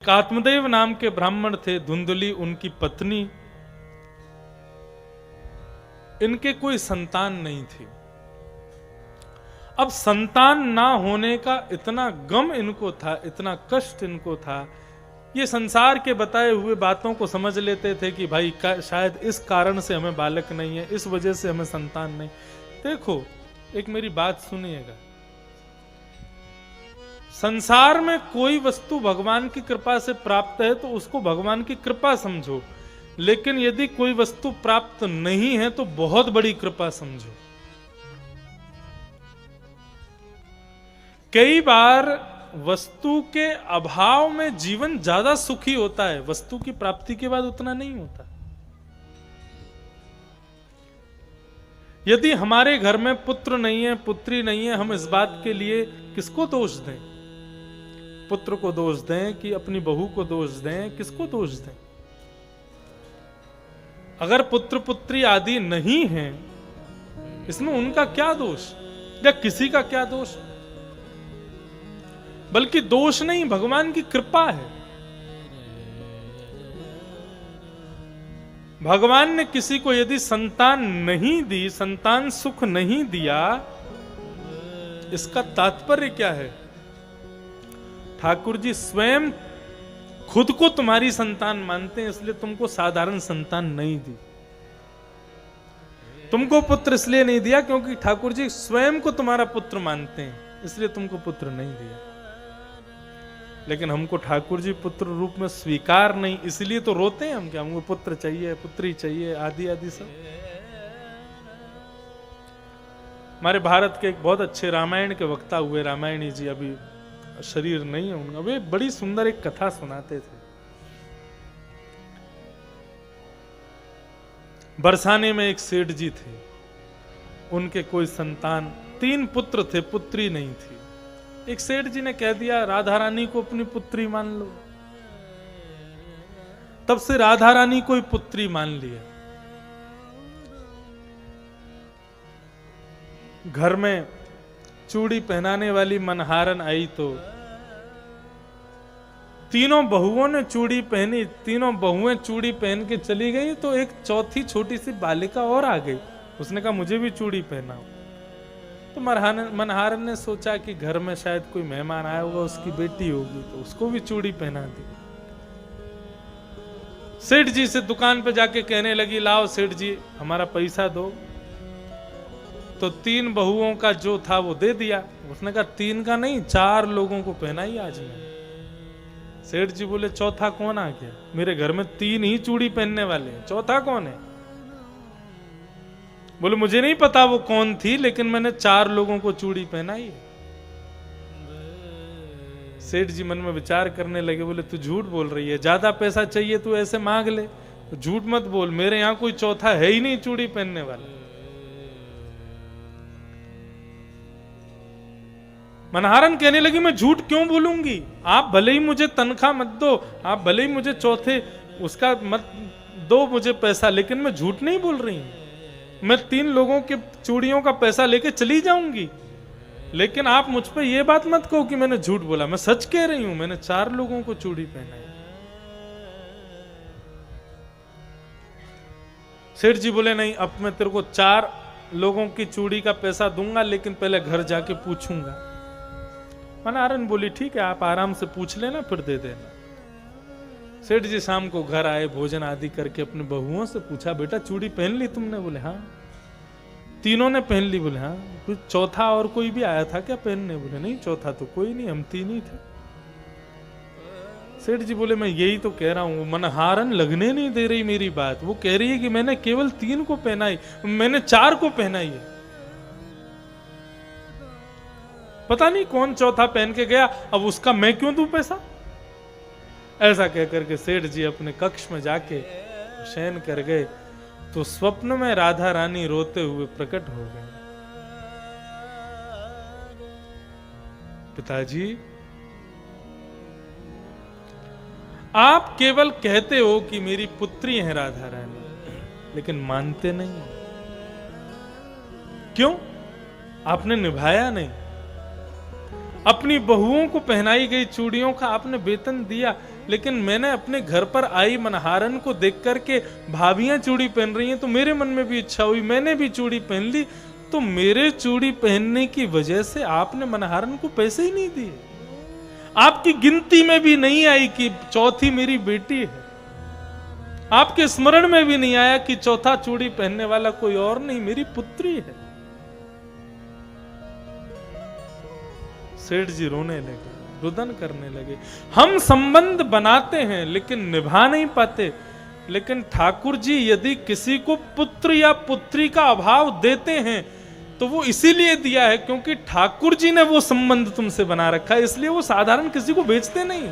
आत्मदेव नाम के ब्राह्मण थे, धुंधली उनकी पत्नी। इनके कोई संतान नहीं थी। अब संतान ना होने का इतना गम इनको था, इतना कष्ट इनको था। ये संसार के बताए हुए बातों को समझ लेते थे कि भाई शायद इस कारण से हमें बालक नहीं है, इस वजह से हमें संतान नहीं। देखो, एक मेरी बात सुनिएगा। संसार में कोई वस्तु भगवान की कृपा से प्राप्त है तो उसको भगवान की कृपा समझो, लेकिन यदि कोई वस्तु प्राप्त नहीं है तो बहुत बड़ी कृपा समझो। कई बार वस्तु के अभाव में जीवन ज्यादा सुखी होता है, वस्तु की प्राप्ति के बाद उतना नहीं होता। यदि हमारे घर में पुत्र नहीं है, पुत्री नहीं है, हम इस बात के लिए किसको दोष दें? पुत्र को दोष दें कि अपनी बहू को दोष दें? किसको दोष दें? अगर पुत्र पुत्री आदि नहीं है, इसमें उनका क्या दोष या किसी का क्या दोष? बल्कि दोष नहीं, भगवान की कृपा है। भगवान ने किसी को यदि संतान नहीं दी, संतान सुख नहीं दिया, इसका तात्पर्य क्या है? ठाकुर जी स्वयं खुद को तुम्हारी संतान मानते हैं, इसलिए तुमको साधारण संतान नहीं दी। तुमको पुत्र इसलिए नहीं दिया क्योंकि ठाकुर जी स्वयं को तुम्हारा पुत्र मानते हैं, इसलिए तुमको पुत्र नहीं दिया। लेकिन हमको ठाकुर जी पुत्र रूप में स्वीकार नहीं, इसलिए तो रोते हैं हम कि हमको पुत्र चाहिए, पुत्री चाहिए, आदि आदि सब। हमारे भारत के एक बहुत अच्छे रामायण के वक्ता हुए रामायणी जी, अभी शरीर नहीं है उनका, वे बड़ी सुंदर एक कथा सुनाते थे। बरसाने में एक सेठ जी थे, उनके कोई संतान, 3 पुत्र थे, पुत्री नहीं थी। एक सेठ जी ने कह दिया राधा रानी को अपनी पुत्री मान लो। तब से राधा रानी को ही पुत्री मान लिया। घर में चूड़ी पहनाने वाली मनहारन आई तो तीनों बहुओं ने चूड़ी पहनी, तीनों बहुएं चूड़ी पहन के चली गई तो एक चौथी छोटी सी बालिका और आ गई। उसने कहा मुझे भी चूड़ी पहनाओ। तो मनहारन ने सोचा कि घर में शायद कोई मेहमान आया होगा, उसकी बेटी होगी, तो उसको भी चूड़ी पहना दी। सेठ जी से दुकान पे जाके कहने लगी, लाओ सेठ जी हमारा पैसा दो। तो 3 बहुओं का जो था वो दे दिया। उसने कहा 3 का नहीं, 4 लोगों को पहनाई आज मैं। सेठ जी बोले चौथा कौन आ गया? मेरे घर में 3 ही चूड़ी पहनने वाले हैं, चौथा कौन है? बोले मुझे नहीं पता वो कौन थी, लेकिन मैंने 4 लोगों को चूड़ी पहनाई है। सेठ जी मन में विचार करने लगे, बोले तू झूठ बोल रही है, ज्यादा पैसा चाहिए तू ऐसे मांग ले, तो झूठ मत बोल, मेरे यहां कोई चौथा है ही नहीं चूड़ी पहनने वाला। मनहारन कहने लगी मैं झूठ क्यों बोलूंगी? आप भले ही मुझे तनख्वाह मत दो, आप भले ही मुझे चौथे उसका मत दो मुझे पैसा, लेकिन मैं झूठ नहीं बोल रही हूं। मैं 3 लोगों के चूड़ियों का पैसा लेके चली जाऊंगी, लेकिन आप मुझ पे ये बात मत कहो कि मैंने झूठ बोला। मैं सच कह रही हूं, मैंने 4 लोगों को चूड़ी पहनाई। सेठ जी बोले नहीं, अब मैं तेरे को 4 लोगों की चूड़ी का पैसा दूंगा, लेकिन पहले घर जाके पूछूंगा। मनहारन बोली ठीक है, आप आराम से पूछ लेना, फिर दे देना। सेठ जी शाम को घर आए, भोजन आदि करके अपने बहुओं से पूछा, बेटा चूड़ी पहन ली तुमने? बोले हाँ। तीनों ने पहन ली? बोले हाँ। कुछ चौथा और कोई भी आया था क्या पहनने? बोले नहीं, चौथा तो कोई नहीं, हम 3 ही थे। सेठ जी बोले मैं यही तो कह रहा हूं, मनहारन लगने नहीं दे रही मेरी बात। वो कह रही है कि मैंने केवल 3 को पहनाई, मैंने 4 को पहनाई है। पता नहीं कौन चौथा पहन के गया, अब उसका मैं क्यों दूं पैसा? ऐसा कहकर के सेठ जी अपने कक्ष में जाके शयन कर गए तो स्वप्न में राधा रानी रोते हुए प्रकट हो गए। पिताजी, आप केवल कहते हो कि मेरी पुत्री है राधा रानी, लेकिन मानते नहीं। क्यों? आपने निभाया नहीं। अपनी बहुओं को पहनाई गई चूड़ियों का आपने वेतन दिया, लेकिन मैंने अपने घर पर आई मनहारन को देख करके भाभियां चूड़ी पहन रही हैं तो मेरे मन में भी इच्छा हुई, मैंने भी चूड़ी पहन ली। तो मेरे चूड़ी पहनने की वजह से आपने मनहारन को पैसे ही नहीं दिए, आपकी गिनती में भी नहीं आई कि चौथी मेरी बेटी है, आपके स्मरण में भी नहीं आया कि चौथा चूड़ी पहनने वाला कोई और नहीं, मेरी पुत्री है। सेठ जी रोने लगे, रुदन करने लगे। हम संबंध बनाते हैं लेकिन निभा नहीं पाते। लेकिन ठाकुर जी यदि किसी को पुत्र या पुत्री का अभाव देते हैं तो वो इसीलिए दिया है क्योंकि ठाकुर जी ने वो संबंध तुमसे बना रखा है, इसलिए वो साधारण किसी को बेचते नहीं।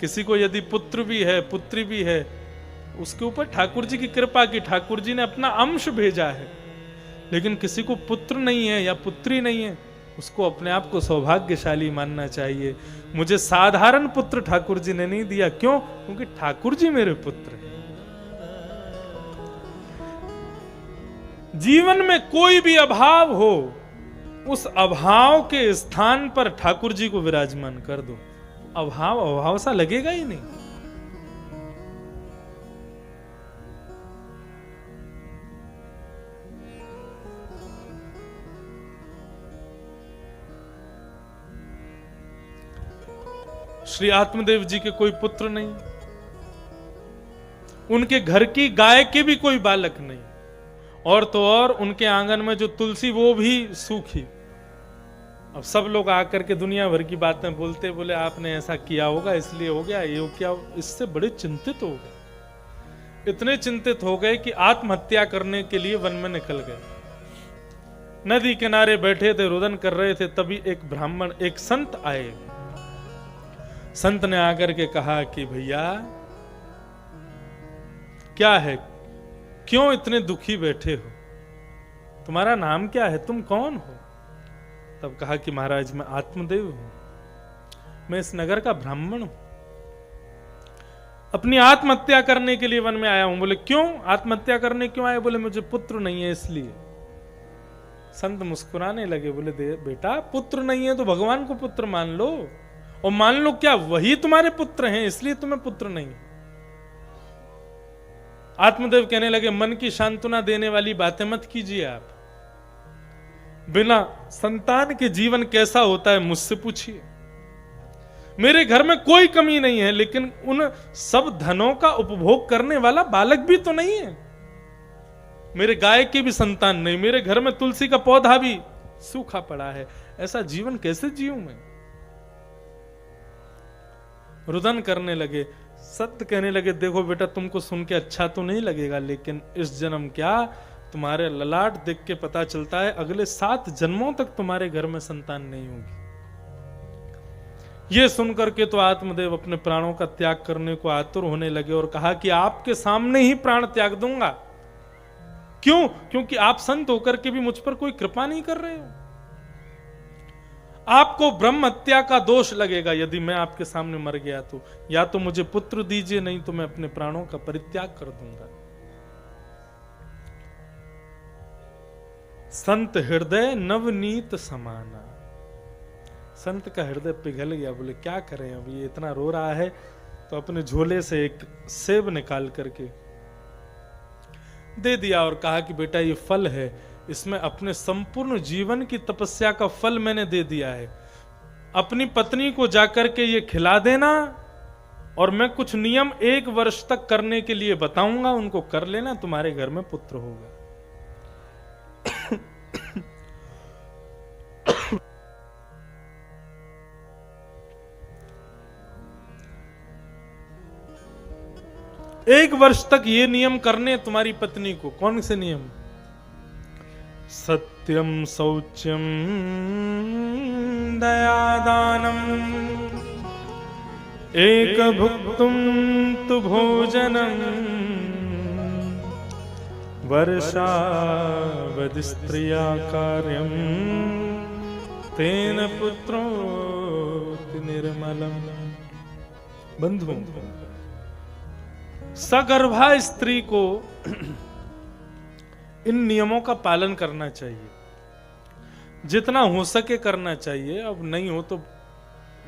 किसी को यदि पुत्र भी है पुत्री भी है, उसके ऊपर ठाकुर जी की कृपा की, ठाकुर जी ने अपना अंश भेजा है। लेकिन किसी को पुत्र नहीं है या पुत्री नहीं है, उसको अपने आप को सौभाग्यशाली मानना चाहिए। मुझे साधारण पुत्र ठाकुर जी ने नहीं दिया, क्यों? क्योंकि ठाकुर जी मेरे पुत्र हैं। जीवन में कोई भी अभाव हो, उस अभाव के स्थान पर ठाकुर जी को विराजमान कर दो, अभाव अभाव सा लगेगा ही नहीं। श्री आत्मदेव जी के कोई पुत्र नहीं, उनके घर की गाय के भी कोई बालक नहीं, और तो और उनके आंगन में जो तुलसी वो भी सूखी। अब सब लोग आकर के दुनिया भर की बातें बोलते, बोले आपने ऐसा किया होगा इसलिए हो गया, ये क्या। इससे बड़े चिंतित हो गए, इतने चिंतित हो गए कि आत्महत्या करने के लिए वन में निकल गए। नदी किनारे बैठे थे, रुदन कर रहे थे, तभी एक ब्राह्मण, एक संत आए। संत ने आकर के कहा कि भैया क्या है, क्यों इतने दुखी बैठे हो, तुम्हारा नाम क्या है, तुम कौन हो? तब कहा कि महाराज मैं आत्मदेव हूं, मैं इस नगर का ब्राह्मण हूं, अपनी आत्महत्या करने के लिए वन में आया हूं। बोले क्यों आत्महत्या करने क्यों आए? बोले मुझे पुत्र नहीं है इसलिए। संत मुस्कुराने लगे, बोले बेटा पुत्र नहीं है तो भगवान को पुत्र मान लो, और मान लो क्या वही तुम्हारे पुत्र हैं इसलिए तुम्हें पुत्र नहीं। आत्मदेव कहने लगे मन की सांत्वना देने वाली बातें मत कीजिए आप, बिना संतान के जीवन कैसा होता है मुझसे पूछिए। मेरे घर में कोई कमी नहीं है, लेकिन उन सब धनों का उपभोग करने वाला बालक भी तो नहीं है। मेरे गाय की भी संतान नहीं, मेरे घर में तुलसी का पौधा भी सूखा पड़ा है, ऐसा जीवन कैसे जीऊं मैं? रुदन करने लगे। सत्य कहने लगे, देखो बेटा तुमको सुन के अच्छा तो नहीं लगेगा, लेकिन इस जन्म क्या, तुम्हारे ललाट देख के पता चलता है अगले 7 जन्मों तक तुम्हारे घर में संतान नहीं होगी। ये सुनकर के तो आत्मदेव अपने प्राणों का त्याग करने को आतुर होने लगे और कहा कि आपके सामने ही प्राण त्याग दूंगा। क्यों? क्योंकि आप संत होकर के भी मुझ पर कोई कृपा नहीं कर रहे हो। आपको ब्रह्म हत्या का दोष लगेगा यदि मैं आपके सामने मर गया तो। या तो मुझे पुत्र दीजिए, नहीं तो मैं अपने प्राणों का परित्याग कर दूंगा। संत हृदय नवनीत समाना। संत का हृदय पिघल गया। बोले क्या करें, अब ये इतना रो रहा है तो अपने झोले से एक सेब निकाल करके दे दिया और कहा कि बेटा ये फल है, इसमें अपने संपूर्ण जीवन की तपस्या का फल मैंने दे दिया है। अपनी पत्नी को जाकर के ये खिला देना, और मैं कुछ नियम 1 वर्ष तक करने के लिए बताऊंगा, उनको कर लेना, तुम्हारे घर में पुत्र होगा। एक वर्ष तक ये नियम करने तुम्हारी पत्नी को। कौन से नियम? सत्यम शौच्यम दयादानम एक भुक्तुम तु भोजनम वर्षावधि स्त्रिया कार्यम तेन पुत्रो निर्मलम। बंधु, सगर्भा स्त्री को इन नियमों का पालन करना चाहिए, जितना हो सके करना चाहिए। अब नहीं हो तो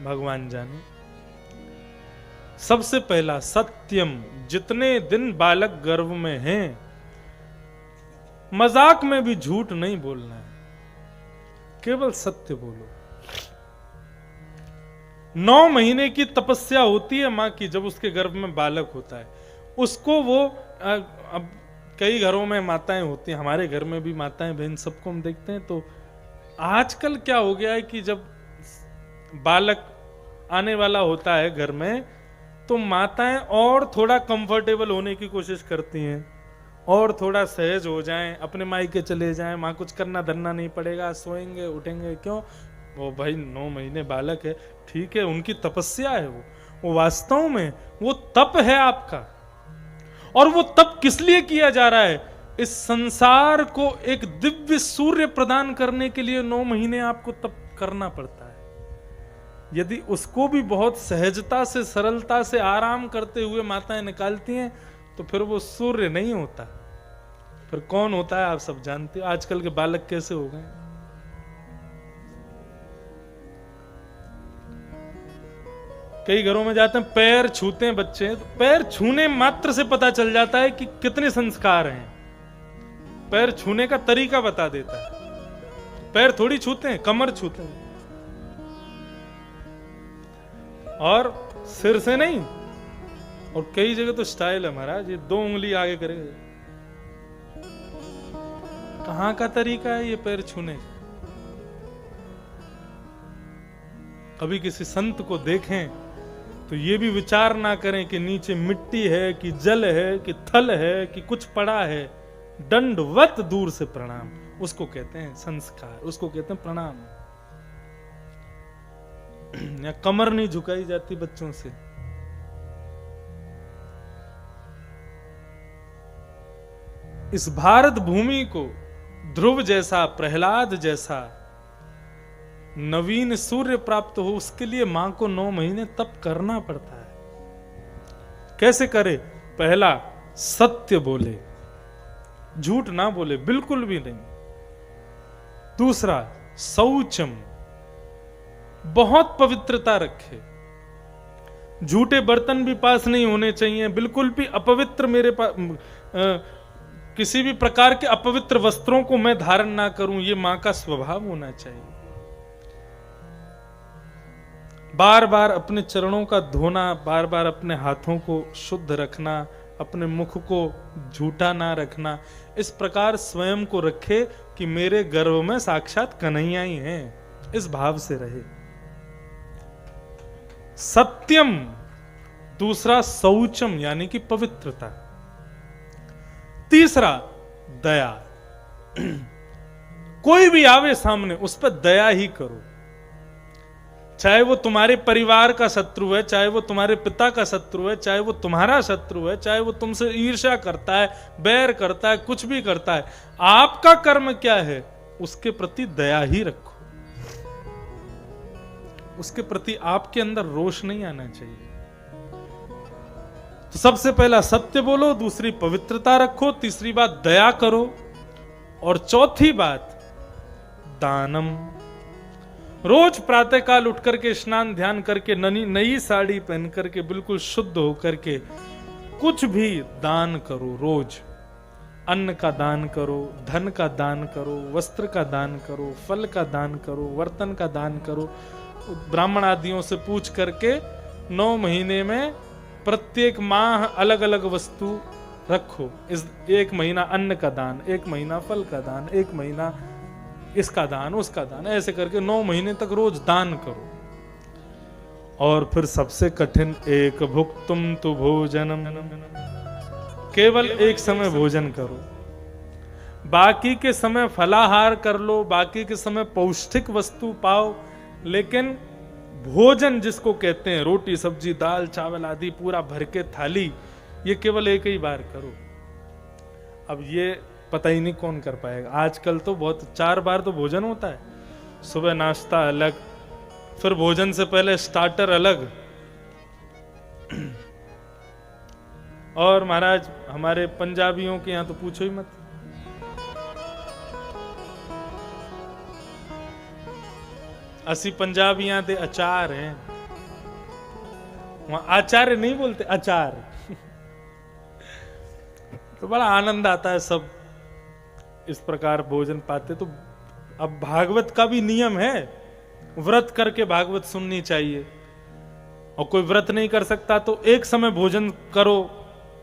भगवान जाने। सबसे पहला सत्यम, जितने दिन बालक गर्भ में हैं, मजाक में भी झूठ नहीं बोलना है, केवल सत्य बोलो। 9 महीने की तपस्या होती है मां की, जब उसके गर्भ में बालक होता है उसको वो अब कई घरों में माताएं होती हैं, हमारे घर में भी माताएं बहन सबको हम देखते हैं। तो आजकल क्या हो गया है कि जब बालक आने वाला होता है घर में, तो माताएं और थोड़ा कंफर्टेबल होने की कोशिश करती हैं, और थोड़ा सहज हो जाएं, अपने मायके चले जाएं, मां कुछ करना धरना नहीं पड़ेगा, सोएंगे उठेंगे। क्यों? वो भाई 9 महीने बालक है, ठीक है, उनकी तपस्या है, वो वास्तव में वो तप है आपका। और वो तप किस लिए किया जा रहा है? इस संसार को एक दिव्य सूर्य प्रदान करने के लिए 9 महीने आपको तप करना पड़ता है। यदि उसको भी बहुत सहजता से, सरलता से, आराम करते हुए माताएं निकालती हैं, तो फिर वो सूर्य नहीं होता, फिर कौन होता है? आप सब जानते हो आजकल के बालक कैसे हो गए। कई घरों में जाते हैं, पैर छूते हैं बच्चे, तो पैर छूने मात्र से पता चल जाता है कि कितने संस्कार हैं। पैर छूने का तरीका बता देता है। पैर थोड़ी छूते हैं, कमर छूते हैं, और सिर से नहीं। और कई जगह तो स्टाइल है महाराज, ये 2 उंगली आगे करेगा। कहां का तरीका है ये पैर छूने का? कभी किसी संत को देखें तो ये भी विचार ना करें कि नीचे मिट्टी है कि जल है कि थल है कि कुछ पड़ा है। दंडवत दूर से प्रणाम, उसको कहते हैं संस्कार, उसको कहते हैं प्रणाम। या कमर नहीं झुकाई जाती बच्चों से। इस भारत भूमि को ध्रुव जैसा, प्रहलाद जैसा नवीन सूर्य प्राप्त हो, उसके लिए मां को 9 महीने तप करना पड़ता है। कैसे करे? पहला, सत्य बोले, झूठ ना बोले, बिल्कुल भी नहीं। दूसरा, शौचम, बहुत पवित्रता रखे। झूठे बर्तन भी पास नहीं होने चाहिए, बिल्कुल भी अपवित्र मेरे पास किसी भी प्रकार के अपवित्र वस्त्रों को मैं धारण ना करूं, ये मां का स्वभाव होना चाहिए। बार बार अपने चरणों का धोना, बार बार अपने हाथों को शुद्ध रखना, अपने मुख को झूठा ना रखना, इस प्रकार स्वयं को रखे कि मेरे गर्भ में साक्षात कन्हैया ही हैं, इस भाव से रहे। सत्यम, दूसरा शौचम यानी कि पवित्रता। तीसरा, दया। कोई भी आवे सामने उस पर दया ही करो, चाहे वो तुम्हारे परिवार का शत्रु है, चाहे वो तुम्हारे पिता का शत्रु है, चाहे वो तुम्हारा शत्रु है, चाहे वो तुमसे ईर्ष्या करता है, बैर करता है, कुछ भी करता है, आपका कर्म क्या है? उसके प्रति दया ही रखो। उसके प्रति आपके अंदर रोष नहीं आना चाहिए। तो सबसे पहला सत्य बोलो, दूसरी पवित्रता रखो, तीसरी बात दया करो, और चौथी बात दानम। रोज प्रातःकाल उठ करके स्नान ध्यान करके नई साड़ी पहन करके बिल्कुल शुद्ध होकर के कुछ भी दान करो। रोज अन्न का दान करो, धन का दान करो, वस्त्र का दान करो, फल का दान करो, बर्तन का दान करो। ब्राह्मण आदियों से पूछ करके 9 महीने में प्रत्येक माह अलग अलग वस्तु रखो। इस 1 महीना अन्न का दान, 1 महीना फल का दान, 1 महीना इसका दान, उसका दान, ऐसे करके 9 महीने तक रोज दान करो। और फिर सबसे कठिन, एक भुक्तुम तु भोजनम, केवल एक समय भोजन करो। बाकी के समय फलाहार कर लो, बाकी के समय पौष्टिक वस्तु पाओ, लेकिन भोजन जिसको कहते हैं, रोटी सब्जी दाल चावल आदि पूरा भर के थाली, ये केवल एक ही बार करो। अब ये पता ही नहीं कौन कर पाएगा। आजकल तो बहुत 4 बार तो भोजन होता है, सुबह नाश्ता अलग, फिर भोजन से पहले स्टार्टर अलग। और महाराज हमारे पंजाबियों के यहां तो पूछो ही मत। असी पंजाबियां दे अचार हैं, वहां आचार्य नहीं बोलते, आचार। तो बड़ा आनंद आता है, सब इस प्रकार भोजन पाते। तो अब भागवत का भी नियम है, व्रत करके भागवत सुननी चाहिए। और कोई व्रत नहीं कर सकता तो एक समय भोजन करो,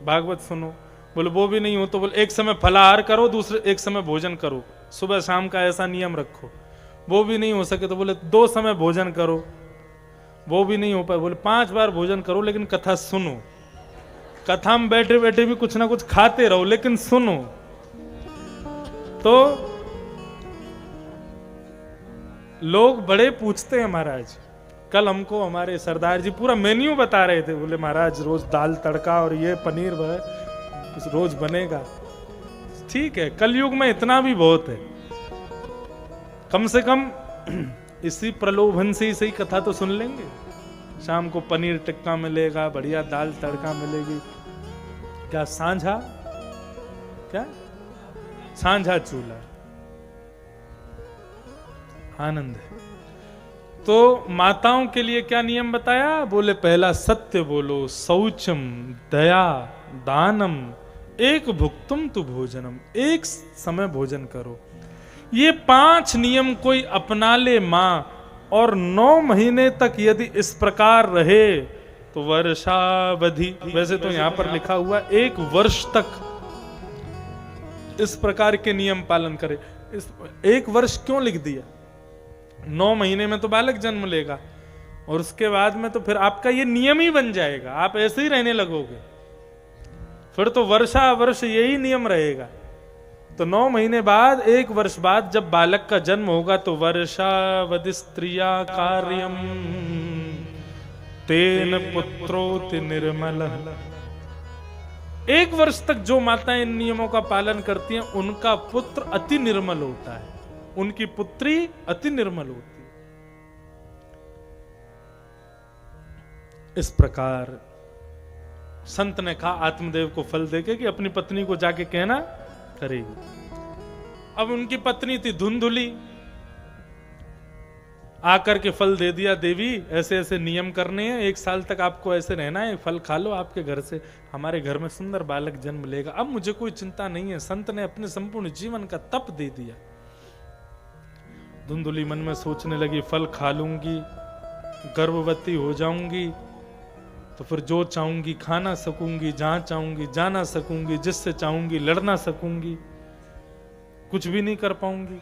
भागवत सुनो। बोले वो भी नहीं हो तो बोले एक समय फलाहार करो, दूसरे एक समय भोजन करो, सुबह शाम का ऐसा नियम रखो। वो भी नहीं हो सके तो बोले 2 समय भोजन करो। वो भी नहीं हो पाए, बोले 5 बार भोजन करो लेकिन कथा सुनो। कथा में बैठे बैठे भी कुछ ना कुछ खाते रहो लेकिन सुनो। तो लोग बड़े पूछते हैं महाराज। कल हमको हमारे सरदार जी पूरा मेन्यू बता रहे थे, बोले महाराज रोज दाल तड़का और ये पनीर रोज बनेगा। ठीक है, कलयुग में इतना भी बहुत है, कम से कम इसी प्रलोभन से ही सही कथा तो सुन लेंगे। शाम को पनीर टिक्का मिलेगा, बढ़िया दाल तड़का मिलेगी। क्या सांझा, क्या सांझा चूल्हा, आनंद है। तो माताओं के लिए क्या नियम बताया? बोले पहला सत्य बोलो, शौचम, दया, दानम, एक भुक्तुम तु भोजनम, एक समय भोजन करो। ये 5 नियम कोई अपना ले मां और 9 महीने तक यदि इस प्रकार रहे तो वर्षावधि, वैसे तो यहां पर लिखा हुआ 1 वर्ष तक इस प्रकार के नियम पालन करे। 1 वर्ष क्यों लिख दिया? 9 महीने में तो बालक जन्म लेगा और उसके बाद में तो फिर आपका ये नियम ही बन जाएगा, आप ऐसे ही रहने लगोगे। फिर तो वर्षा वर्ष यही नियम रहेगा। तो 9 महीने बाद, 1 वर्ष बाद जब बालक का जन्म होगा तो वर्षावधि स्त्रिया कार्यम तेन पुत्रोति निर्मल। 1 वर्ष तक जो माताएं इन नियमों का पालन करती हैं उनका पुत्र अति निर्मल होता है, उनकी पुत्री अति निर्मल होती है। इस प्रकार संत ने कहा आत्मदेव को फल देके कि अपनी पत्नी को जाके कहना करेगी। अब उनकी पत्नी थी धुंधुली, आकर के फल दे दिया, देवी ऐसे ऐसे नियम करने हैं, 1 साल तक आपको ऐसे रहना है, फल खा लो, आपके घर से हमारे घर में सुंदर बालक जन्म लेगा। अब मुझे कोई चिंता नहीं है। संत ने अपने संपूर्ण जीवन का तप दे दिया। धुंधुली मन में सोचने लगी, फल खा लूंगी, गर्भवती हो जाऊंगी तो फिर जो चाहूंगी खा ना सकूंगी, जहां चाहूंगी जा ना सकूंगी, जिससे चाहूंगी लड़ ना सकूंगी, कुछ भी नहीं कर पाऊंगी।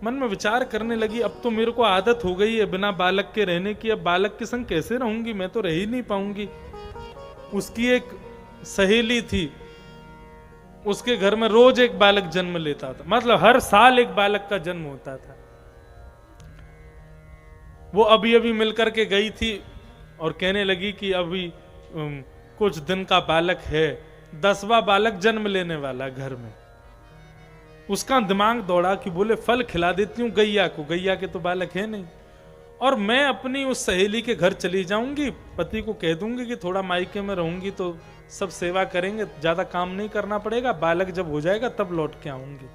मन में विचार करने लगी, अब तो मेरे को आदत हो गई है बिना बालक के रहने की, अब बालक के संग कैसे रहूंगी, मैं तो रह ही नहीं पाऊंगी। उसकी एक सहेली थी, उसके घर में रोज एक बालक जन्म लेता था, मतलब हर साल एक बालक का जन्म होता था। वो अभी अभी मिलकर के गई थी और कहने लगी कि अभी कुछ दिन का बालक है, 10वां बालक जन्म लेने वाला घर में। उसका दिमाग दौड़ा कि बोले फल खिला देती हूँ गैया को, गैया के तो बालक है नहीं, और मैं अपनी उस सहेली के घर चली जाऊंगी, पति को कह दूंगी कि थोड़ा मायके में रहूंगी तो सब सेवा करेंगे, ज्यादा काम नहीं करना पड़ेगा, बालक जब हो जाएगा तब लौट के आऊंगी।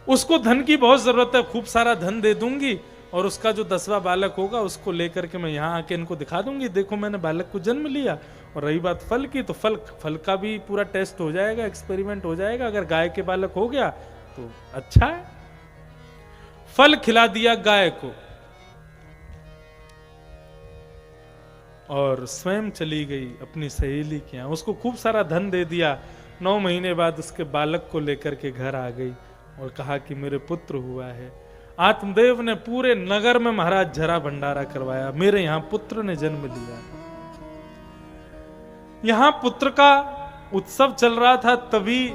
उसको धन की बहुत जरूरत है, खूब सारा धन दे दूंगी और उसका जो 10वां बालक होगा उसको लेकर के मैं यहाँ आके इनको दिखा दूंगी, देखो मैंने बालक को जन्म लिया। और रही बात फल की, तो फल का भी पूरा टेस्ट हो जाएगा, एक्सपेरिमेंट हो जाएगा। अगर गाय के बालक हो गया तो अच्छा है। फल खिला दिया गाय को और स्वयं चली गई अपनी सहेली के यहाँ, उसको खूब सारा धन दे दिया। 9 महीने बाद उसके बालक को लेकर के घर आ गई और कहा कि मेरे पुत्र हुआ है। आत्मदेव ने पूरे नगर में महाराज जरा भंडारा करवाया, मेरे यहां पुत्र ने जन्म लिया। यहां पुत्र का उत्सव चल रहा था, तभी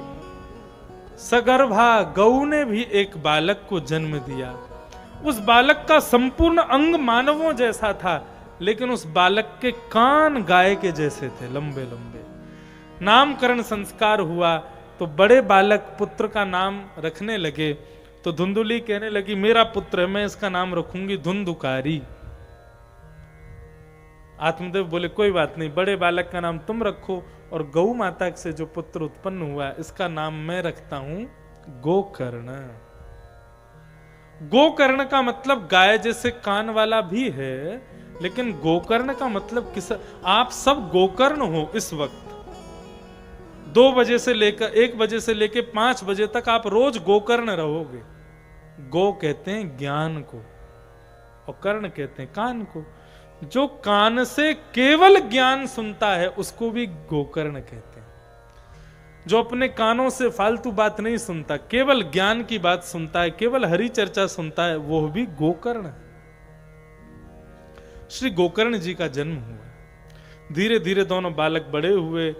सगर्भा गौ ने भी एक बालक को जन्म दिया। उस बालक का संपूर्ण अंग मानवों जैसा था, लेकिन उस बालक के कान गाय के जैसे थे, लंबे लंबे। नामकरण संस्कार हुआ तो बड़े बालक पुत्र का नाम रखने लगे। तो धुंधुली कहने लगी मेरा पुत्र है, मैं इसका नाम रखूंगी धुंधुकारी। आत्मदेव बोले कोई बात नहीं, बड़े बालक का नाम तुम रखो, और गौ माता से जो पुत्र उत्पन्न हुआ इसका नाम मैं रखता हूं गोकर्ण। गोकर्ण का मतलब गाय जैसे कान वाला भी है, लेकिन गोकर्ण का मतलब किस, आप सब गोकर्ण हो इस वक्त। 2 बजे से लेकर 1 बजे से लेकर 5 बजे तक आप रोज गोकर्ण रहोगे। गो कहते हैं ज्ञान को और कर्ण कहते हैं कान को। जो कान से केवल ज्ञान सुनता है उसको भी गोकर्ण कहते हैं। जो अपने कानों से फालतू बात नहीं सुनता, केवल ज्ञान की बात सुनता है, केवल हरि चर्चा सुनता है, वो भी गोकर्ण है। श्री गोकर्ण जी का जन्म हुआ। धीरे धीरे दोनों बालक बड़े हुए।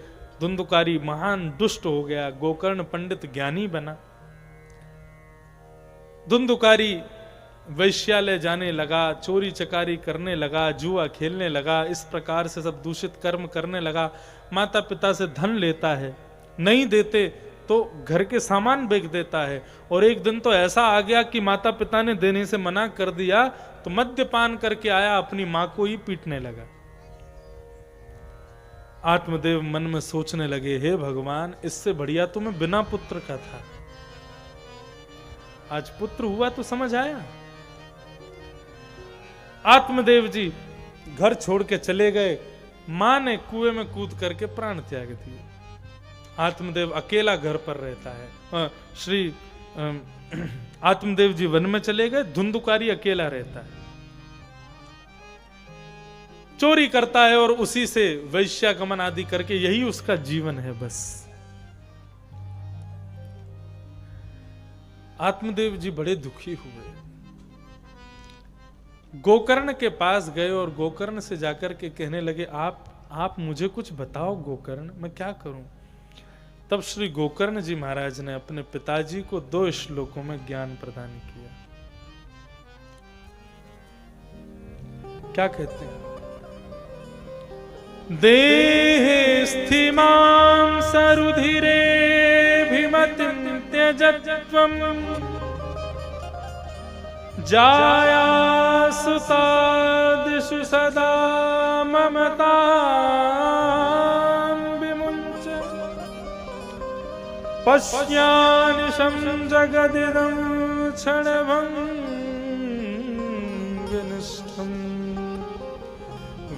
धुंधुकारी महान दुष्ट हो गया, गोकर्ण पंडित ज्ञानी बना। धुंधुकारी वैश्यालय जाने लगा, चोरी चकारी करने लगा, जुआ खेलने लगा, इस प्रकार से सब दूषित कर्म करने लगा। माता पिता से धन लेता है, नहीं देते तो घर के सामान बेच देता है। और एक दिन तो ऐसा आ गया कि माता पिता ने देने से मना कर दिया तो मद्यपान करके आया, अपनी मां को ही पीटने लगा। आत्मदेव मन में सोचने लगे, हे भगवान, इससे बढ़िया तो मैं बिना पुत्र का था, आज पुत्र हुआ तो समझ आया। आत्मदेव जी घर छोड़ के चले गए। मां ने कुएं में कूद करके प्राण त्याग दिए। आत्मदेव अकेला घर पर रहता है। आत्मदेव जी वन में चले गए, धुंधुकारी अकेला रहता है, चोरी करता है और उसी से वैश्यागमन आदि करके यही उसका जीवन है बस। आत्मदेव जी बड़े दुखी हुए, गोकर्ण के पास गए और गोकर्ण से जाकर के कहने लगे, आप मुझे कुछ बताओ गोकर्ण, मैं क्या करूं। तब श्री गोकर्ण जी महाराज ने अपने पिताजी को 2 श्लोकों में ज्ञान प्रदान किया। क्या कहते हैं? देहे स्थिमां सरुधिरे भिमतिं त्यजत्वम् जाया सुतादिषु सदा ममतां विमुञ्च पश्यानिशं जगदिदं क्षणभङ्गनिष्ठम्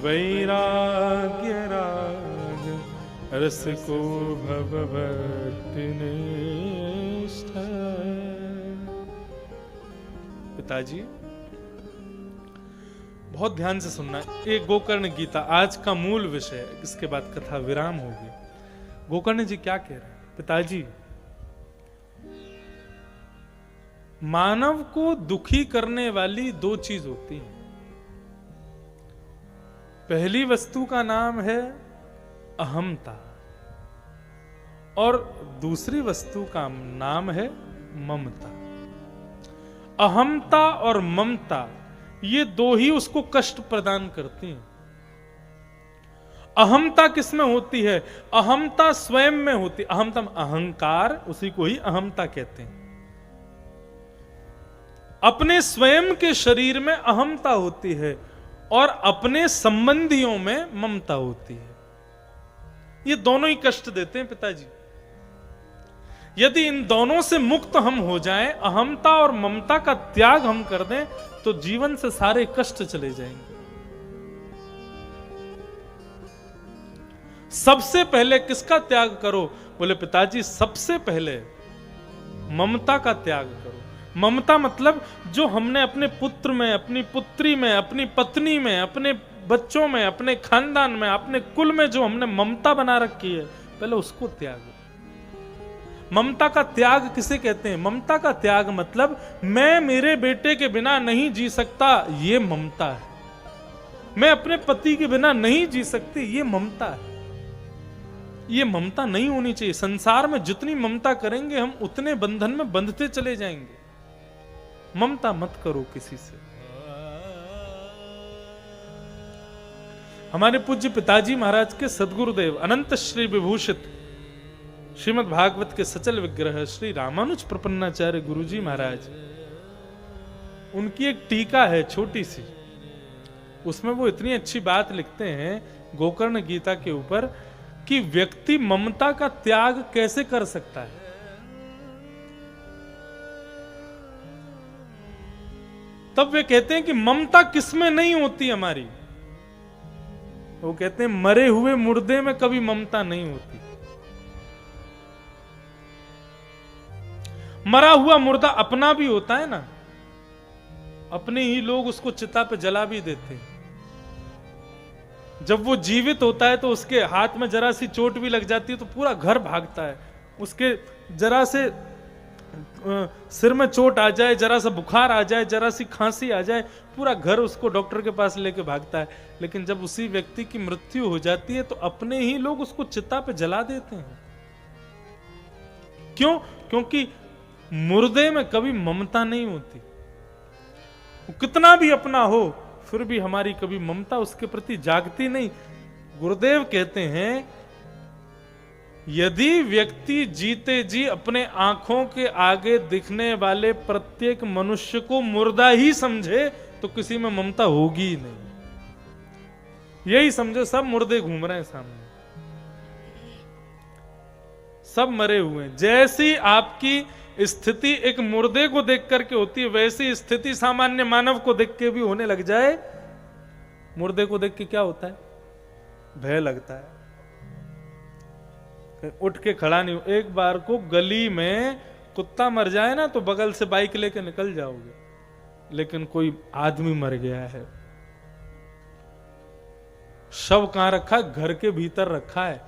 वैराग्य राग रस को भवभक्तिनिष्ठ। पिताजी बहुत ध्यान से सुनना, एक गोकर्ण गीता आज का मूल विषय है, इसके बाद कथा विराम होगी। गोकर्ण जी क्या कह रहे हैं? पिताजी, मानव को दुखी करने वाली 2 चीज होती हैं। पहली वस्तु का नाम है अहमता और दूसरी वस्तु का नाम है ममता। अहमता और ममता ये 2 ही उसको कष्ट प्रदान करती हैं। अहमता किसमें होती है? अहमता स्वयं में होती। अहमता अहंकार, उसी को ही अहमता कहते हैं। अपने स्वयं के शरीर में अहमता होती है और अपने संबंधियों में ममता होती है। ये दोनों ही कष्ट देते हैं पिताजी। यदि इन दोनों से मुक्त हम हो जाएं, अहमता और ममता का त्याग हम कर दें, तो जीवन से सारे कष्ट चले जाएंगे। सबसे पहले किसका त्याग करो? बोले पिताजी, सबसे पहले ममता का त्याग करो। ममता मतलब जो हमने अपने पुत्र में, अपनी पुत्री में, अपनी पत्नी में, अपने बच्चों में, अपने खानदान में, अपने कुल में जो हमने ममता बना रखी है, पहले उसको त्यागो। ममता का त्याग किसे कहते हैं? ममता का त्याग मतलब मैं मेरे बेटे के बिना नहीं जी सकता, ये ममता है। मैं अपने पति के बिना नहीं जी सकती, ये ममता है। ये ममता नहीं होनी चाहिए। संसार में जितनी ममता करेंगे हम उतने बंधन में बंधते चले जाएंगे। ममता मत करो किसी से। हमारे पूज्य पिताजी महाराज के सद्गुरुदेव अनंत श्री विभूषित श्रीमद् भागवत के सचल विग्रह श्री रामानुज प्रपन्नाचार्य गुरुजी महाराज, उनकी एक टीका है छोटी सी, उसमें वो इतनी अच्छी बात लिखते हैं गोकर्ण गीता के ऊपर कि व्यक्ति ममता का त्याग कैसे कर सकता है। तब वे कहते हैं कि ममता किसमें नहीं होती हमारी? वो कहते हैं मरे हुए मुर्दे में कभी ममता नहीं होती। मरा हुआ मुर्दा अपना भी होता है ना, अपने ही लोग उसको चिता पे जला भी देते हैं। जब वो जीवित होता है तो उसके हाथ में जरा सी चोट भी लग जाती है तो पूरा घर भागता है। उसके जरा से सिर में चोट आ जाए, जरा सा बुखार आ जाए, जरा सी खांसी आ जाए, पूरा घर उसको डॉक्टर के पास लेके भागता है। लेकिन जब उसी व्यक्ति की मृत्यु हो जाती है तो अपने ही लोग उसको चिता पे जला देते हैं। क्यों? क्योंकि मुर्दे में कभी ममता नहीं होती। वो कितना भी अपना हो फिर भी हमारी कभी ममता उसके प्रति जागती नहीं। गुरुदेव कहते हैं यदि व्यक्ति जीते जी अपने आंखों के आगे दिखने वाले प्रत्येक मनुष्य को मुर्दा ही समझे तो किसी में ममता होगी ही नहीं। यही समझो सब मुर्दे घूम रहे हैं सामने, सब मरे हुए हैं। जैसी आपकी स्थिति एक मुर्दे को देख करके होती है वैसी स्थिति सामान्य मानव को देख के भी होने लग जाए। मुर्दे को देख के क्या होता है? भय लगता है, उठ के खड़ा नहीं हो। एक बार को गली में कुत्ता मर जाए ना तो बगल से बाइक लेके निकल जाओगे, लेकिन कोई आदमी मर गया है, शव कहां रखा है? घर के भीतर रखा है।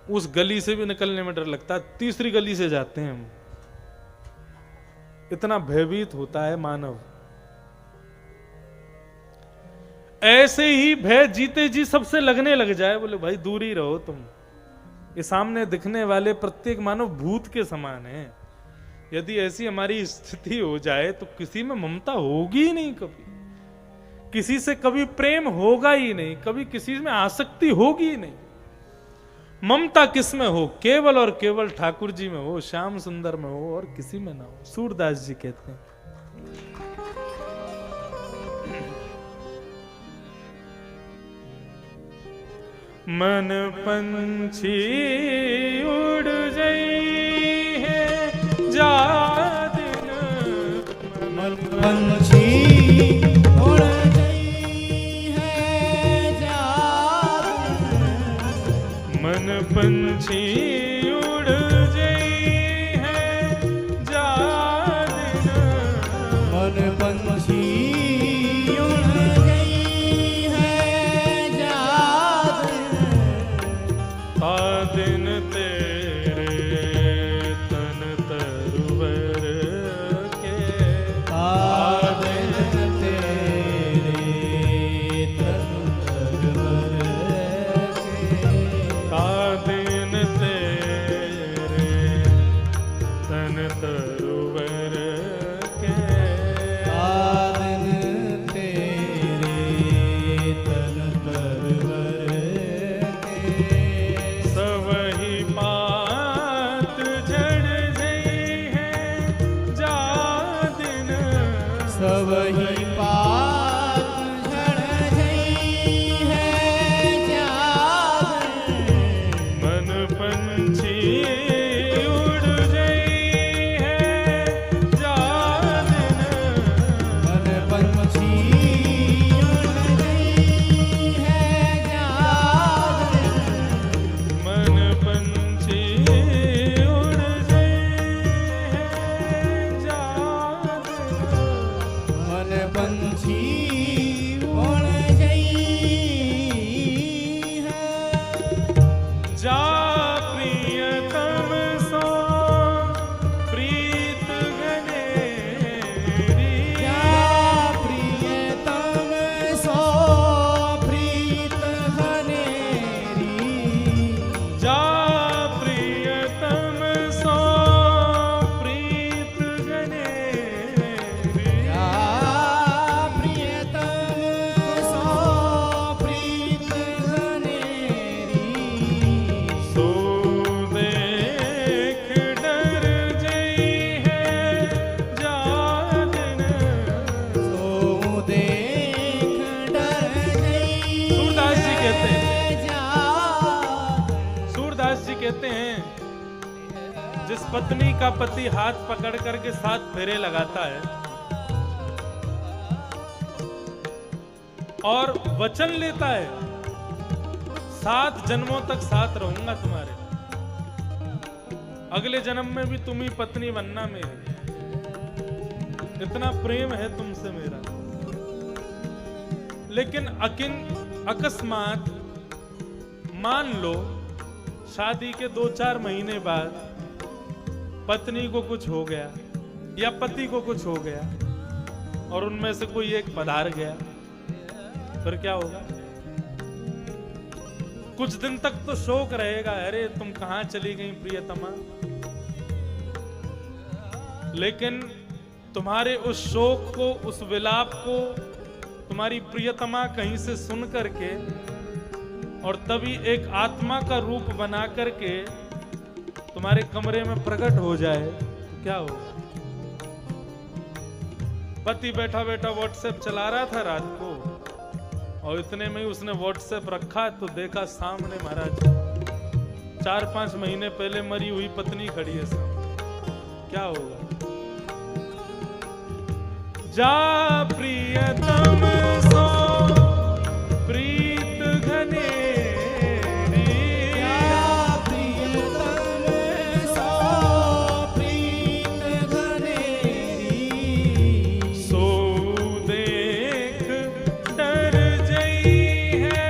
उस गली से भी निकलने में डर लगता है, तीसरी गली से जाते हैं हम। इतना भयभीत होता है मानव। ऐसे ही भय जीते जी सबसे लगने लग जाए, बोले भाई दूर ही रहो तुम, ये सामने दिखने वाले प्रत्येक मानव भूत के समान है। यदि ऐसी हमारी स्थिति हो जाए तो किसी में ममता होगी ही नहीं, कभी किसी से कभी प्रेम होगा ही नहीं, कभी किसी में आसक्ति होगी ही नहीं। ममता किस में हो? केवल और केवल ठाकुर जी में हो, श्याम सुंदर में हो, और किसी में ना हो। सूरदास जी कहते हैं मन पंछी उड़ गई है जा दिन, मन पंछी उड़ गई है जा दिन, मन पंछी उड़ गई है जा दिन, मन पंछी दिन तेरे तन तरुवर के, दिन तेरे तन तरुवर के, दिन तेरे तन तरुवर के, दिन तेरे तन तरुवर वही पात झड़ गई है जान, मन पंछी उड़ गई है जान, मन पंछी उड़ गई है जान, मन पंछी उड़ गई है जान, मन पंछी उड़ गई है। जा प्रियतम सो प्रीत घनेरी, जा प्रियतम सो प्रीत घनेरी, जा प्रियतम सो प्रीत घनेरी, कहते हैं जिस पत्नी का पति हाथ पकड़ करके 7 फेरे लगाता है और वचन लेता है 7 जन्मों तक साथ रहूंगा तुम्हारे, अगले जन्म में भी तुम ही पत्नी बनना मेरी, इतना प्रेम है तुमसे मेरा। लेकिन अकस्मात मान लो शादी के 2-4 महीने बाद पत्नी को कुछ हो गया या पति को कुछ हो गया और उनमें से कोई एक पधार गया, फिर क्या होगा? कुछ दिन तक तो शोक रहेगा, अरे तुम कहां चली गई प्रियतमा। लेकिन तुम्हारे उस शोक को, उस विलाप को तुम्हारी प्रियतमा कहीं से सुन करके और तभी एक आत्मा का रूप बना करके तुम्हारे कमरे में प्रकट हो जाए तो क्या होगा? पति बैठा बैठा व्हाट्सएप चला रहा था रात को और इतने में ही उसने व्हाट्सएप रखा तो देखा सामने महाराज 4-5 महीने पहले मरी हुई पत्नी खड़ी है सामने। क्या होगा? जा प्रियतम सो प्रीत घनेरी, जा प्रियतम सो प्रीत घनेरी, सो देख डर जई है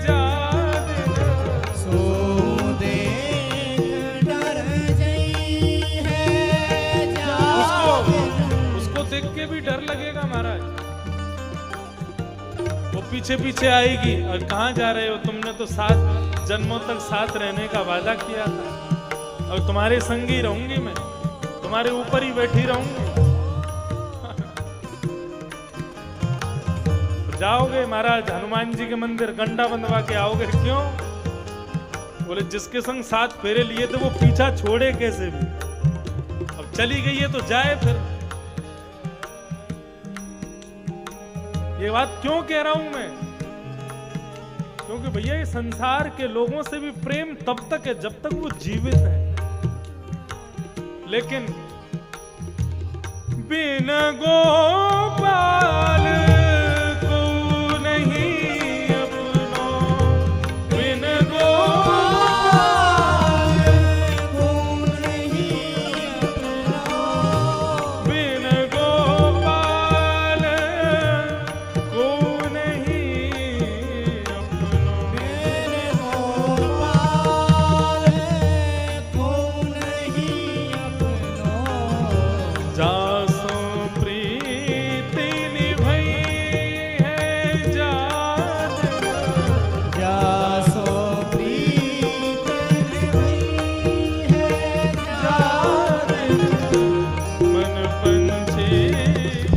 जाद, सो देख डर जई है जाद। उसको देख के भी डर लगेगा महाराज। वो पीछे पीछे आएगी और कहां जा रहे हो? तुमने तो 7 जन्मों तक साथ रहने का वादा किया था और तुम्हारे संग ही रहूंगी मैं, तुम्हारे ऊपर ही बैठी रहूंगी। जाओगे महाराज हनुमान जी के मंदिर गंडा बंधवा के आओगे, क्यों? बोले जिसके संग 7 फेरे लिए थे वो पीछा छोड़े कैसे भी, अब चली गई है तो जाए फिर। ये बात क्यों कह रहा हूं मैं? क्योंकि भैया ये संसार के लोगों से भी प्रेम तब तक है जब तक वो जीवित है, लेकिन बिन गोपाल को नहीं अपनो, बिन गोपाल को नहीं अपना, बिन गोपाल को नहीं अपनो, मेरे गोपाल को नहीं अपना। जासो प्रीति निभई है जात, जासो प्रीत निभई है जात, मन पंछी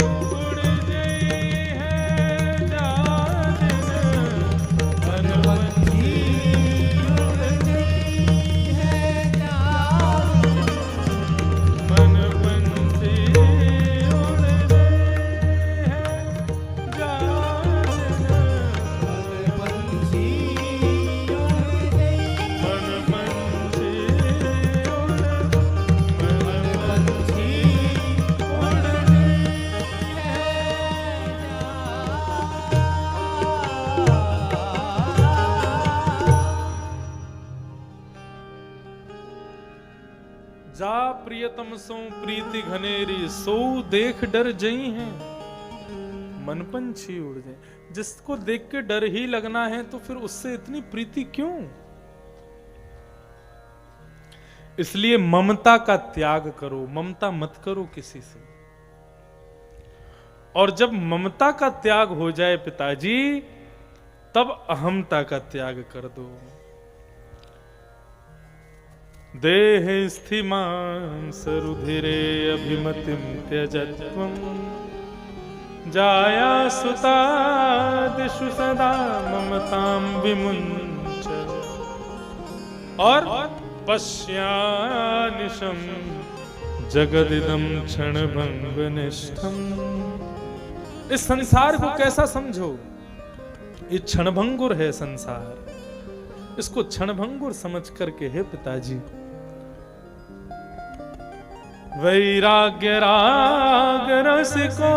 उड़ गई है जात, मन पंछी उड़ गई है जात, मन पंछी उड़ गई है जात, पंछी उड़ गई, मन पंछी उड़, मन पंछी उड़ गई जा प्रियतम सो प्रीति घनेरी, सो देख डर जई हैं मन पंछी उड़ जाए। जिसको देख के डर ही लगना है तो फिर उससे इतनी प्रीति क्यों? इसलिए ममता का त्याग करो, ममता मत करो किसी से। और जब ममता का त्याग हो जाए पिताजी, तब अहमता का त्याग कर दो। देह स्थिमां सरुधिरे अभिमतिं त्यजत्वं, जाया सुतादिषु सदा ममतां विमुञ्च, और पश्यानिशं जगदिदं क्षणभंगनिष्ठम्। इस संसार को कैसा समझो? ये क्षणभंगुर है संसार, इसको क्षणभंगुर समझ करके हे पिताजी वैराग्य राग रस को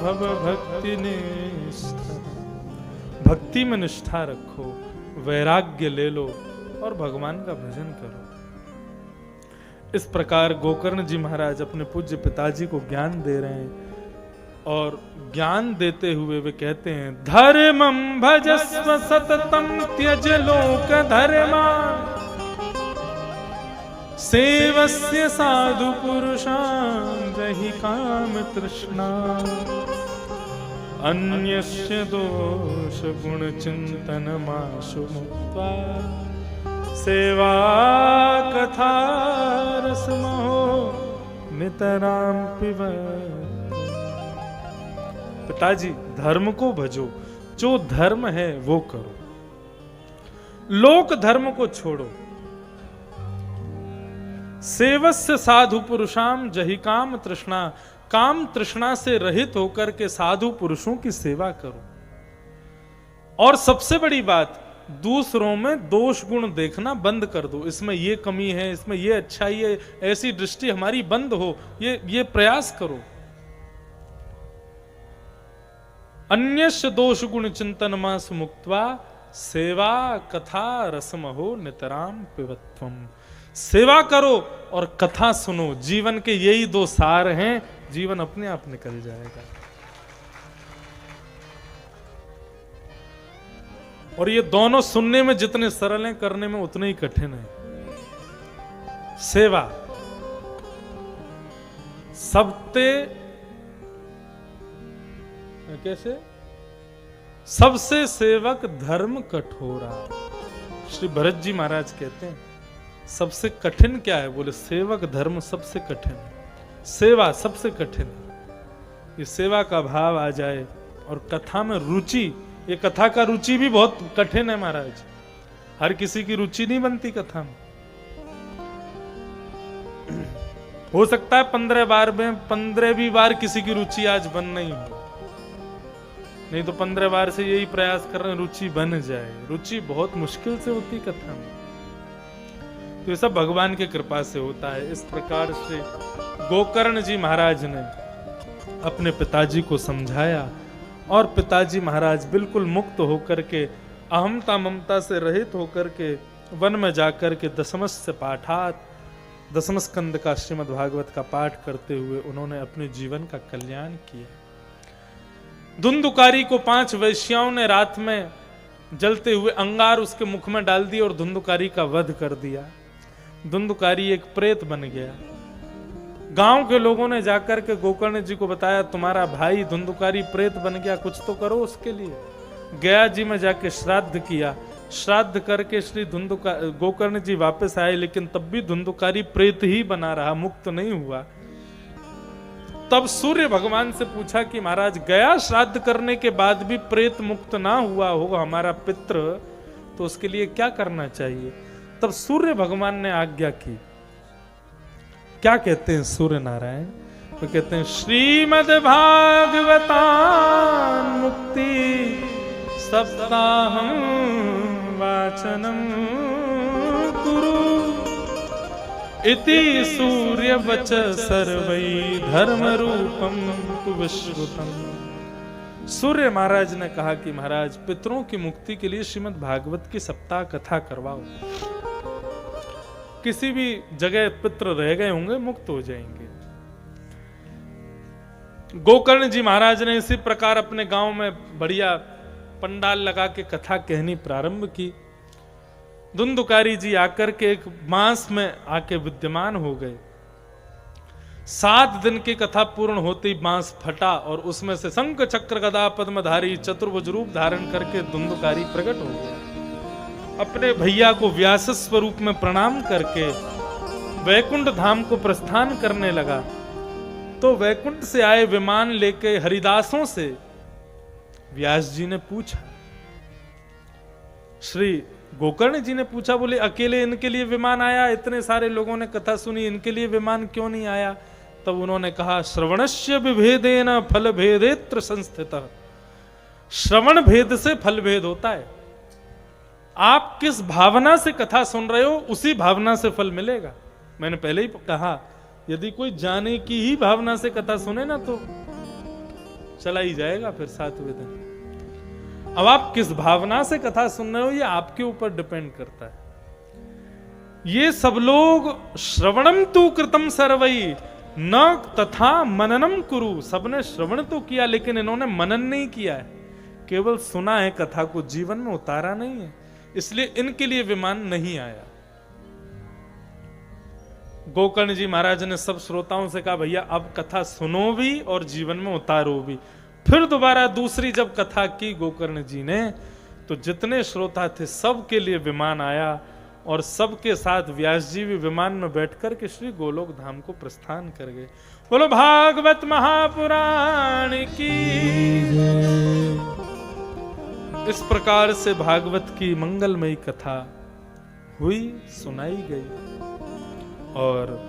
भव भक्ति निष्ठ, भक्ति में निष्ठा रखो, वैराग्य ले लो और भगवान का भजन करो। इस प्रकार गोकर्ण जी महाराज अपने पूज्य पिताजी को ज्ञान दे रहे हैं और ज्ञान देते हुए वे कहते हैं, धर्मं भजस्व सततम त्यज लोक धर्मा सेवस्य साधु पुरुषां जहि काम तृष्णा अन्यस्य दोष गुण चिंतन माशु मुक्त्वा सेवा कथा रसमहो नितराम पिबत। पिताजी धर्म को भजो, जो धर्म है वो करो, लोक धर्म को छोड़ो। सेवस्य साधु पुरुषाम जहि काम तृष्णा, काम तृष्णा से रहित होकर के साधु पुरुषों की सेवा करो। और सबसे बड़ी बात, दूसरों में दोष गुण देखना बंद कर दो। इसमें ये कमी है, इसमें ये अच्छाई है, ऐसी दृष्टि हमारी बंद हो, ये प्रयास करो। अन्यस्य दोष गुण चिंतन मास मुक्त्वा सेवा कथा रसमहो नितराम पिबत्वम। सेवा करो और कथा सुनो, जीवन के यही दो सार हैं, जीवन अपने आप निकल जाएगा। और ये दोनों सुनने में जितने सरल हैं, करने में उतने ही कठिन है। सेवा सबते कैसे, सबसे सेवक धर्म कठोरा। श्री भरत जी महाराज कहते हैं सबसे कठिन क्या है, बोले सेवक धर्म सबसे कठिन है, सेवा सबसे कठिन है। ये सेवा का भाव आ जाए और कथा में रुचि, ये कथा का रुचि भी बहुत कठिन है महाराज, हर किसी की रुचि नहीं बनती कथा में। हो सकता है 15 बार में 15वीं बार किसी की रुचि आज बन नहीं हो, नहीं तो 15 बार से यही प्रयास कर रहे हैं रुचि बन जाए। रुचि बहुत मुश्किल से होती कथा में, तो ये सब भगवान की कृपा से होता है। इस प्रकार से गोकर्ण जी महाराज ने अपने पिताजी को समझाया और पिताजी महाराज बिल्कुल मुक्त होकर के, अहमता ममता से रहित होकर के वन में जाकर के दशमस्य पाठात, दशम स्कंद का श्रीमद् भागवत का पाठ करते हुए उन्होंने अपने जीवन का कल्याण किया। धुंधुकारी को 5 वैश्याओं ने रात में जलते हुए अंगार उसके मुख में डाल दिया और धुंधुकारी का वध कर दिया। धुंधुकारी एक प्रेत बन गया। गांव के लोगों ने जाकर के गोकर्ण जी को बताया, तुम्हारा भाई धुंधुकारी प्रेत बन गया, कुछ तो करो उसके लिए। गया जी में जाके श्राद्ध किया, श्राद्ध करके श्री गोकर्ण जी वापस आए, लेकिन तब भी धुंधुकारी प्रेत ही बना रहा, मुक्त नहीं हुआ। तब सूर्य भगवान से पूछा कि महाराज गया श्राद्ध करने के बाद भी प्रेत मुक्त ना हुआ होगा हमारा पितृ, तो उसके लिए क्या करना चाहिए। तब सूर्य भगवान ने आज्ञा की। क्या कहते हैं सूर्य नारायण, तो कहते हैं श्रीमद् भागवतान मुक्ति सप्ताहं वाचनम कुरु इति सूर्य वच सर्वै धर्म रूपम तु विश्रुतम। सूर्य महाराज ने कहा कि महाराज पितरों की मुक्ति के लिए श्रीमद् भागवत की सप्ताह कथा करवाओ। किसी भी जगह पितृ रह गए होंगे मुक्त हो जाएंगे। गोकर्ण जी महाराज ने इसी प्रकार अपने गांव में बढ़िया पंडाल लगा के कथा कहनी प्रारंभ की। धुंधुकारी जी आकर के एक मास में आके विद्यमान हो गए। 7 दिन की कथा पूर्ण होते ही बांस फटा और उसमें से शंख चक्र गदा पद्मधारी चतुर्भुज रूप धारण करके धुंधुकारी प्रकट हो गया। अपने भैया को व्यास स्वरूप में प्रणाम करके वैकुंठ धाम को प्रस्थान करने लगा। तो वैकुंठ से आए विमान लेके हरिदासों से व्यास जी ने पूछा, श्री गोकर्ण जी ने पूछा, बोले अकेले इनके लिए विमान आया, इतने सारे लोगों ने कथा सुनी, इनके लिए विमान क्यों नहीं आया। तब उन्होंने कहा, श्रवणस्य विभेदेन फल भेदेत्र संस्थितः। श्रवण भेद से फल भेद होता है। आप किस भावना से कथा सुन रहे हो उसी भावना से फल मिलेगा। मैंने पहले ही कहा, यदि कोई जाने की ही भावना से कथा सुने ना तो चला ही जाएगा फिर 7वें दिन। अब आप किस भावना से कथा सुन रहे हो ये आपके ऊपर डिपेंड करता है। ये सब लोग श्रवणम तु कृतम सर्वई न तथा मननम कुरु, सबने श्रवण तो किया लेकिन इन्होंने मनन नहीं किया है, केवल सुना है, कथा को जीवन में उतारा नहीं है, इसलिए इनके लिए विमान नहीं आया। गोकर्ण जी महाराज ने सब श्रोताओं से कहा भैया अब कथा सुनो भी और जीवन में उतारो भी। फिर दोबारा दूसरी जब कथा की गोकर्ण जी ने, तो जितने श्रोता थे सबके लिए विमान आया और सबके साथ व्यास जी भी विमान में बैठकर के श्री गोलोक धाम को प्रस्थान कर गए। बोलो भागवत महापुराण की। इस प्रकार से भागवत की मंगलमयी कथा हुई, सुनाई गई और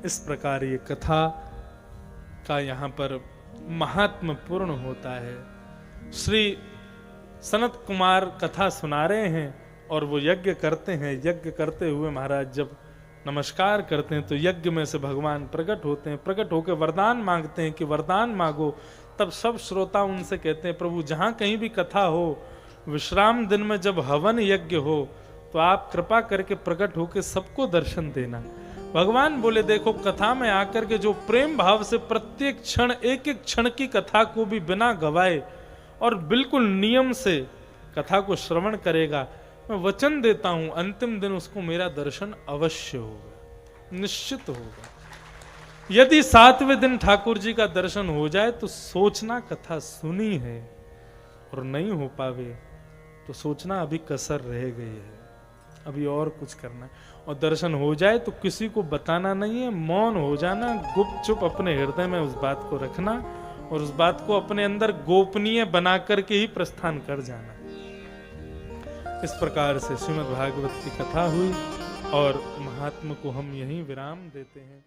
इस प्रकार ये कथा का यहां पर महात्म पूर्ण होता है। श्री सनत कुमार कथा सुना रहे हैं और वो यज्ञ करते हैं। यज्ञ करते हुए महाराज जब नमस्कार करते हैं तो यज्ञ में से भगवान प्रकट होते हैं, प्रकट होकर वरदान मांगते हैं कि वरदान मांगो। तब सब श्रोता उनसे कहते हैं प्रभु जहां कहीं भी कथा हो, विश्राम दिन में जब हवन यज्ञ हो, तो आप कृपा करके प्रकट होकर सबको दर्शन देना। भगवान बोले देखो कथा में आकर के जो प्रेम भाव से प्रत्येक क्षण एक एक क्षण की कथा को भी बिना गवाए और बिल्कुल नियम से कथा को श्रवण करेगा, मैं वचन देता हूं अंतिम दिन उसको मेरा दर्शन अवश्य होगा, निश्चित होगा। यदि 7वें दिन ठाकुर जी का दर्शन हो जाए तो सोचना कथा सुनी है, और नहीं हो पावे तो सोचना अभी कसर रह गई है, अभी और कुछ करना है। और दर्शन हो जाए तो किसी को बताना नहीं है, मौन हो जाना, गुपचुप अपने हृदय में उस बात को रखना और उस बात को अपने अंदर गोपनीय बना करके ही प्रस्थान कर जाना। इस प्रकार से श्रीमद् भागवत की कथा हुई और महात्मा को हम यहीं विराम देते हैं।